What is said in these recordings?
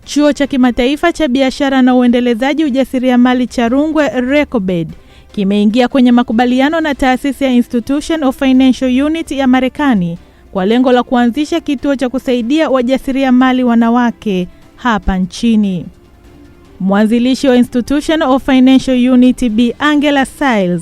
Chuo cha Kimataifa cha Biashara na Uendelezaji Ujasiriamali cha Rungwe Recobed kimeingia kwenye makubaliano na taasisi ya Institution of Financial Unity ya Marekani kwa lengo la kuanzisha kituo cha kusaidia wajasiriamali wanawake hapa nchini. Mwanzilishi wa Institution of Financial Unity Bi Angela Siles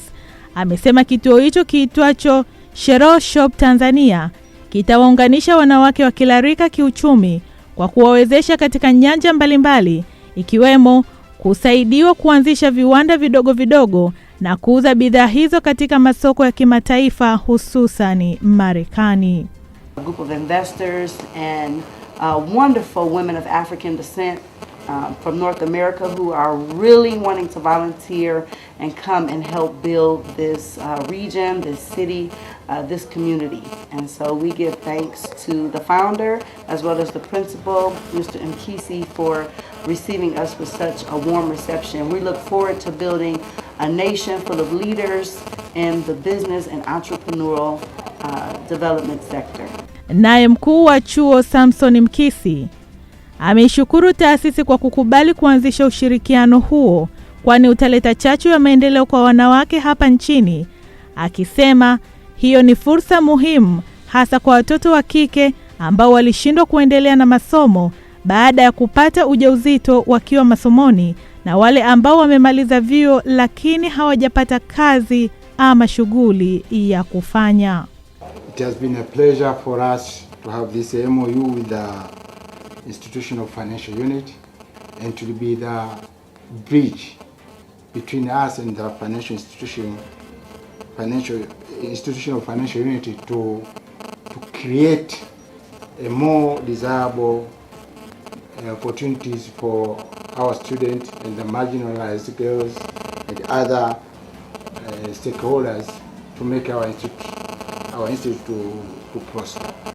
amesema kituo hicho kiitwacho Shero Shop Tanzania kitawaunganisha wanawake wa kila rika kiuchumi kwa kuwawezesha katika nyanja mbalimbali ikiwemo kusaidiwa kuanzisha viwanda vidogo vidogo na kuuza bidhaa hizo katika masoko ya kimataifa hususan Marekani. A group of investors and wonderful women of African descent from North America who are really wanting to volunteer and come and help build this region, this city, this community. And so we give thanks to the founder as well as the principal, Mr. Mkisi, for receiving us with such a warm reception. We look forward to building a nation full of leaders in the business and entrepreneurial development sector. Naye mkuu wa chuo Samson Mkisi ameishukuru taasisi kwa kukubali kuanzisha ushirikiano huo, kwani utaleta chachu ya maendeleo kwa wanawake hapa nchini, akisema hiyo ni fursa muhimu hasa kwa watoto wa kike ambao walishindwa kuendelea na masomo baada ya kupata ujauzito wakiwa masomoni na wale ambao wamemaliza vyuo lakini hawajapata kazi ama shughuli ya kufanya. It has been a pleasure for us to have this MOU with the Institution of Financial Unity and to be the bridge between us and the Institution of Financial Unity to create a more desirable opportunities for our students and the marginalized girls and other stakeholders to make our institute to prosper.